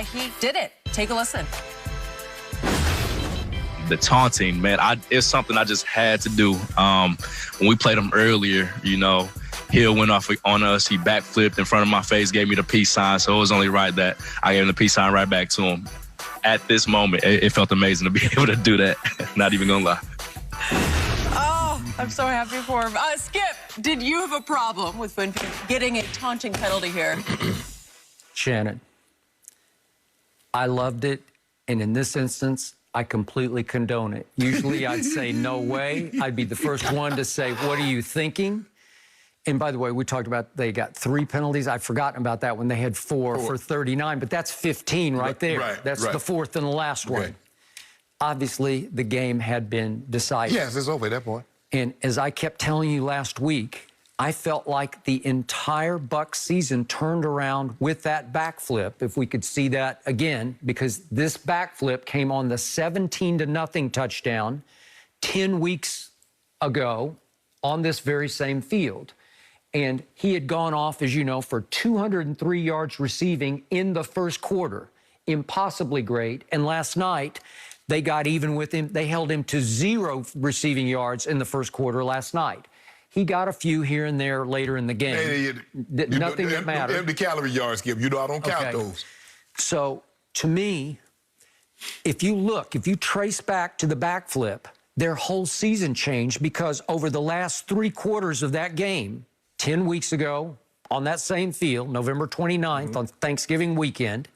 He did it. Take a listen. The taunting, man, it's something I just had to do. When we played him earlier, you know, Hill went off on us. He backflipped in front of my face, gave me the peace sign. So it was only right that I gave him the peace sign right back to him. At this moment, it felt amazing to be able to do that. Not even gonna lie. Oh, I'm so happy for him. Skip, did you have a problem with Winfield getting a taunting penalty here? Shannon, I loved it, and in this instance, I completely condone it. Usually I'd say no way. I'd be the first one to say, what are you thinking? And by the way, we talked about they got 3 penalties. I've forgotten about that when they had 4 for 39, but that's 15 right there. That's the 4th and the last one. Obviously, the game had been decided. Yes, it's over at that point. And as I kept telling you last week, I felt like the entire Bucs season turned around with that backflip, if we could see that again, because this backflip came on the 17-0 touchdown 10 weeks ago on this very same field. And he had gone off, as you know, for 203 yards receiving in the first quarter. Impossibly great. And last night, they got even with him. They held him to 0 receiving yards in the first quarter last night. He got a few here and there later in the game. Nothing that mattered. Empty calorie yards, Skip. You know I don't count those. So, to me, if you trace back to the backflip, their whole season changed because over the last 3 quarters of that game, 10 weeks ago, on that same field, November 29th, on Thanksgiving weekend,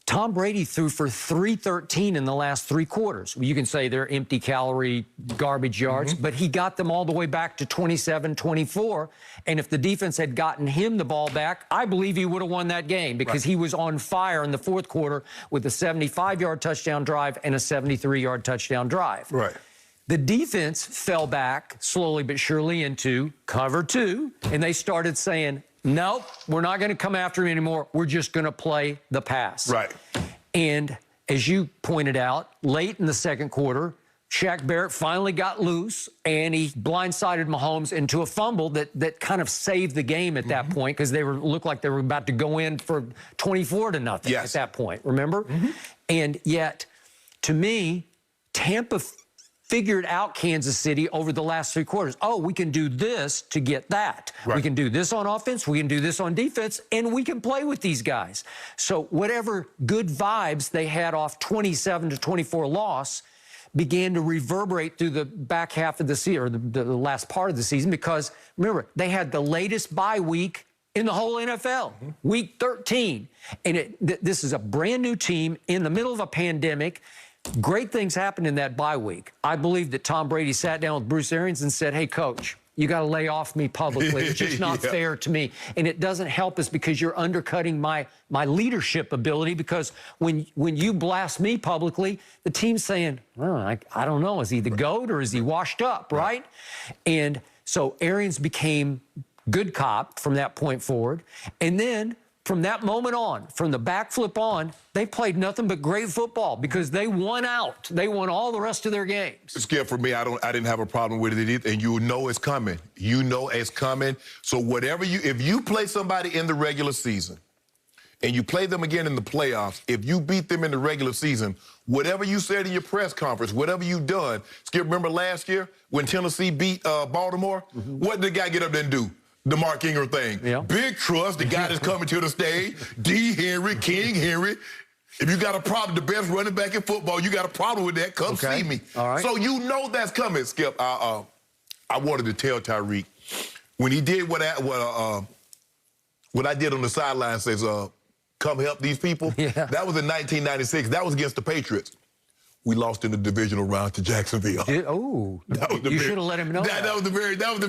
Tom Brady threw for 313 in the last 3 quarters. You can say they're empty calorie garbage yards, but he got them all the way back to 27-24. And if the defense had gotten him the ball back, I believe he would have won that game because he was on fire in the 4th quarter with a 75-yard touchdown drive and a 73-yard touchdown drive. The defense fell back slowly but surely into cover 2, and they started saying, nope, we're not going to come after him anymore. We're just going to play the pass. And as you pointed out, late in the 2nd quarter, Shaq Barrett finally got loose, and he blindsided Mahomes into a fumble that kind of saved the game at that point because they looked like they were about to go in for 24-0 at that point, remember? And yet, to me, Tampa figured out Kansas City over the last 3 quarters. Oh, we can do this to get that. We can do this on offense, we can do this on defense, and we can play with these guys. So whatever good vibes they had off 27-24 loss began to reverberate through the back half of the season, or the last part of the season, because remember, they had the latest bye week in the whole NFL, week 13. And this is a brand new team in the middle of a pandemic. Great things happened in that bye week. I believe that Tom Brady sat down with Bruce Arians and said, hey, coach, you got to lay off me publicly. It's just not fair to me. And it doesn't help us because you're undercutting my leadership ability, because when you blast me publicly, the team's saying, oh, I don't know, is he the GOAT or is he washed up, right? And so Arians became good cop from that point forward. And then from that moment on, from the backflip on, they played nothing but great football because they won out. They won all the rest of their games. Skip, for me, I didn't have a problem with it either, and you know it's coming. You know it's coming. So if you play somebody in the regular season and you play them again in the playoffs, if you beat them in the regular season, whatever you said in your press conference, whatever you've done, Skip, remember last year when Tennessee beat Baltimore? What did the guy get up there and do? The Mark Ingram thing. Big trust, the guy that's coming to the stage, D. Henry, King Henry. If you got a problem, the best running back in football, you got a problem with that, come see me. So you know that's coming, Skip. I wanted to tell Tyreek, when he did what I did on the sideline, says, come help these people, that was in 1996. That was against the Patriots. We lost in the divisional round to Jacksonville. You should have let him know that. That was the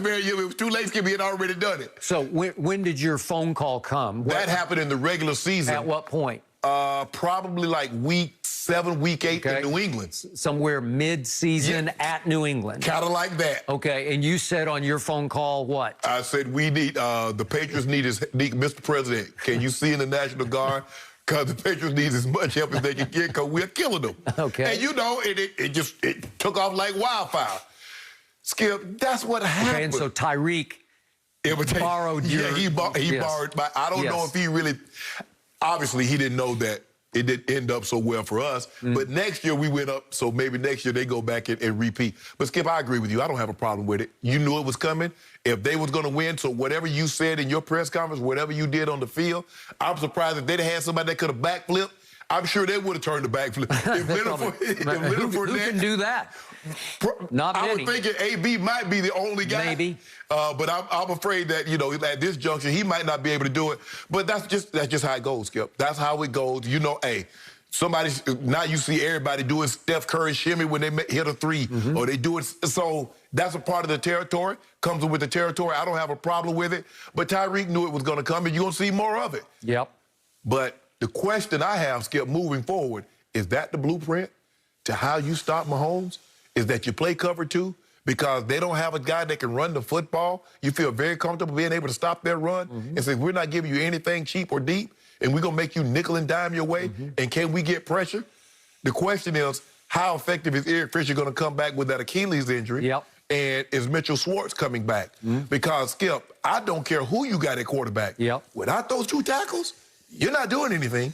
very year. It was too late, Skip. He had already done it. So when did your phone call come? That happened in the regular season. At what point? Probably like week 7, week 8 in New England. Somewhere mid-season at New England. Kind of like that. Okay, and you said on your phone call what? I said, we need, the Patriots need Mr. President, can you see in the National Guard? Because the Patriots need as much help as they can get, because we're killing them. And you know, it took off like wildfire. Skip, that's what happened. Okay, and so Tyreek borrowed your... he borrowed, but I don't know if he really... obviously he didn't know that it didn't end up so well for us. But next year we went up, so maybe next year they go back and repeat. But Skip, I agree with you. I don't have a problem with it. You knew it was coming. If they was going to win, so whatever you said in your press conference, whatever you did on the field, I'm surprised if they'd had somebody that could have backflipped, I'm sure they would have turned the backflip. Who can do that? Not many. I was thinking AB might be the only guy. Maybe. But I'm afraid that, you know, at this juncture, he might not be able to do it. But that's just how it goes, Skip. That's how it goes. You know, hey, now you see everybody doing Steph Curry shimmy when they hit a three, or they do it. So that's a part of the territory, comes with the territory. I don't have a problem with it. But Tyreek knew it was going to come, and you're going to see more of it. Yep. But the question I have, Skip, moving forward, is that the blueprint to how you stop Mahomes? Is that you play cover two? Because they don't have a guy that can run the football. You feel very comfortable being able to stop their run and say, we're not giving you anything cheap or deep, and we're going to make you nickel and dime your way, and can we get pressure? The question is, how effective is Eric Fisher going to come back with that Achilles injury? Yep. And is Mitchell Schwartz coming back? Because, Skip, I don't care who you got at quarterback. Yep. Without those two tackles, you're not doing anything.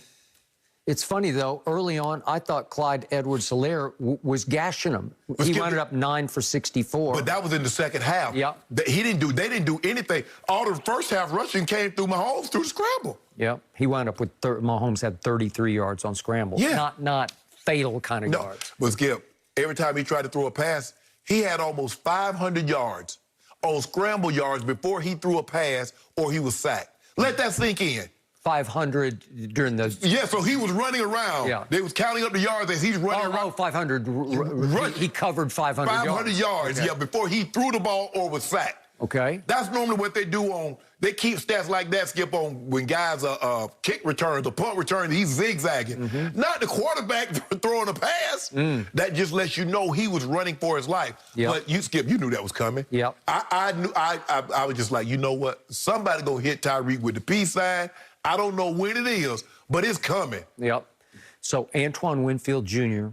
It's funny, though, early on, I thought Clyde Edwards-Helaire was gashing him. He wound up 9 for 64. But that was in the second half. Yeah. They didn't do anything. All the first half rushing came through Mahomes through the scramble. Yeah. He wound up with Mahomes had 33 yards on scramble. Yeah. Not fatal kind of yards. But Skip, every time he tried to throw a pass, he had almost 500 yards on scramble yards before he threw a pass or he was sacked. Let that sink in. 500 during the... Yeah, so he was running around. Yeah. They was counting up the yards as he's running around. Oh, 500. He covered 500 yards. 500 yards, okay. yeah, before he threw the ball or was sacked. Okay. That's normally what they do on... They keep stats like that, Skip, on when guys are kick returns, the punt return, he's zigzagging. Not the quarterback throwing a pass. That just lets you know he was running for his life. Yep. But you, Skip, you knew that was coming. Yep. I was just like, you know what? Somebody go hit Tyreek with the peace sign. I don't know when it is, but it's coming. Yep. So Antoine Winfield Jr.,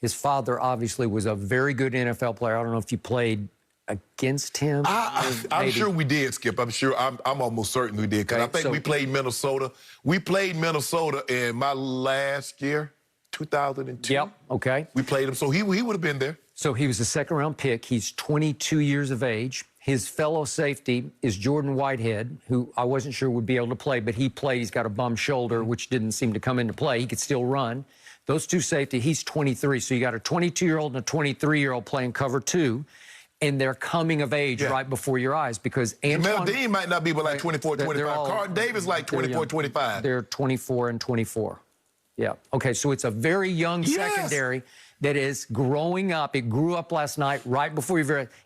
his father obviously was a very good NFL player. I don't know if you played against him. I'm sure we did, Skip. I'm almost certain we did, because I think we played Minnesota. We played Minnesota in my last year, 2002. Yep, okay. We played him, so he would have been there. So he was a second-round pick. He's 22 years of age. His fellow safety is Jordan Whitehead, who I wasn't sure would be able to play, but he played. He's got a bum shoulder, which didn't seem to come into play. He could still run. Those two safety, he's 23. So you got a 22-year-old and a 23-year-old playing cover two, and they're coming of age right before your eyes because Antoine... Jamel Dean might not be but like 24, 25. Carlton Davis like 24, 25. They're 24 and 24. Yeah. Okay, so it's a very young secondary that is growing up. It grew up last night right before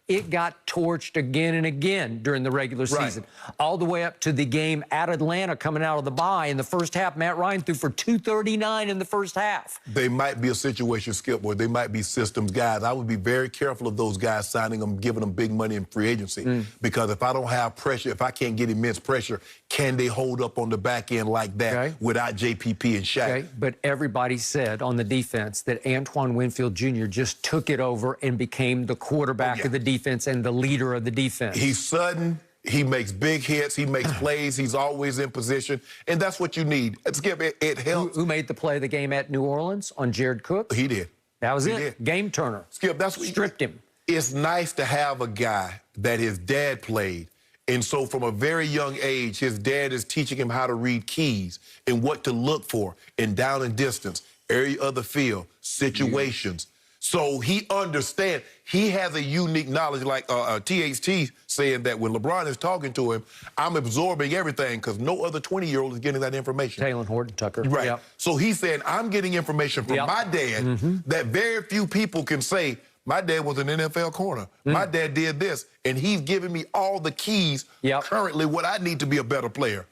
it got torched again and again during the regular season. All the way up to the game at Atlanta coming out of the bye. In the first half, Matt Ryan threw for 239 in the first half. They might be a situation, Skip, where they might be systems guys. I would be very careful of those guys signing them, giving them big money in free agency. Because if I don't have pressure, if I can't get immense pressure, can they hold up on the back end like that without JPP and Shaq? Okay, but everybody said on the defense that Antoine Winfield Jr. just took it over and became the quarterback of the defense and the leader of the defense. He's sudden. He makes big hits. He makes plays. He's always in position. And that's what you need. Skip, it helps. Who made the play of the game at New Orleans on Jared Cook? He did. That was He it. did. Game turner. Skip, that's what stripped him. It's nice to have a guy that his dad played. And so from a very young age, his dad is teaching him how to read keys and what to look for in down and distance, area of the field, situations. So he understands. He has a unique knowledge, like THT saying that when LeBron is talking to him, I'm absorbing everything because no other 20-year-old is getting that information. Taylor Horton Tucker. Right. Yep. So he's saying, I'm getting information from my dad that very few people can say, my dad was an NFL corner. My dad did this, and he's giving me all the keys currently what I need to be a better player.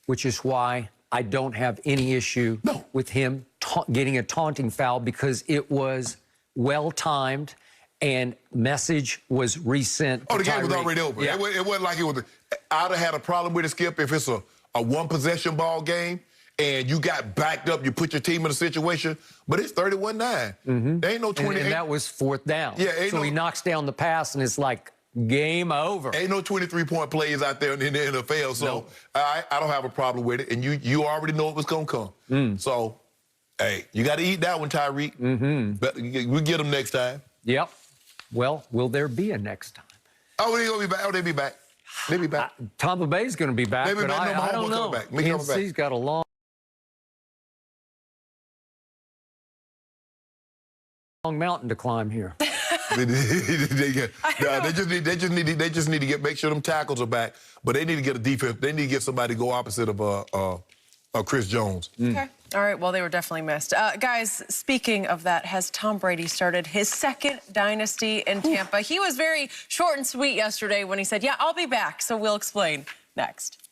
Which is why I don't have any issue with him getting a taunting foul because it was well-timed and message was resent. Oh, the game was already over. Yeah. It wasn't like it was. I'd have had a problem with it, Skip, if it's a one-possession ball game and you got backed up, you put your team in a situation, but it's 31-9. There ain't no 20. And that was fourth down. Yeah, so he knocks down the pass, and it's like Game over. Ain't no 23-point plays out there in the NFL, so Nope. I don't have a problem with it. And you already know it was going to come. So, hey, you got to eat that one, Tyreek. But we'll get them next time. Yep. Well, will there be a next time? Oh, they going to be back. Oh, they be back. They be back. Tampa Bay's going to be back, Maybe but I don't know. Back. Coming back. He's got a long mountain to climb here. They just need to make sure them tackles are back. But they need to get a defense. They need to get somebody to go opposite of Chris Jones. Okay. All right. Well, they were definitely missed. Guys, speaking of that, has Tom Brady started his second dynasty in Tampa? He was very short and sweet yesterday when he said, yeah, I'll be back. So we'll explain next.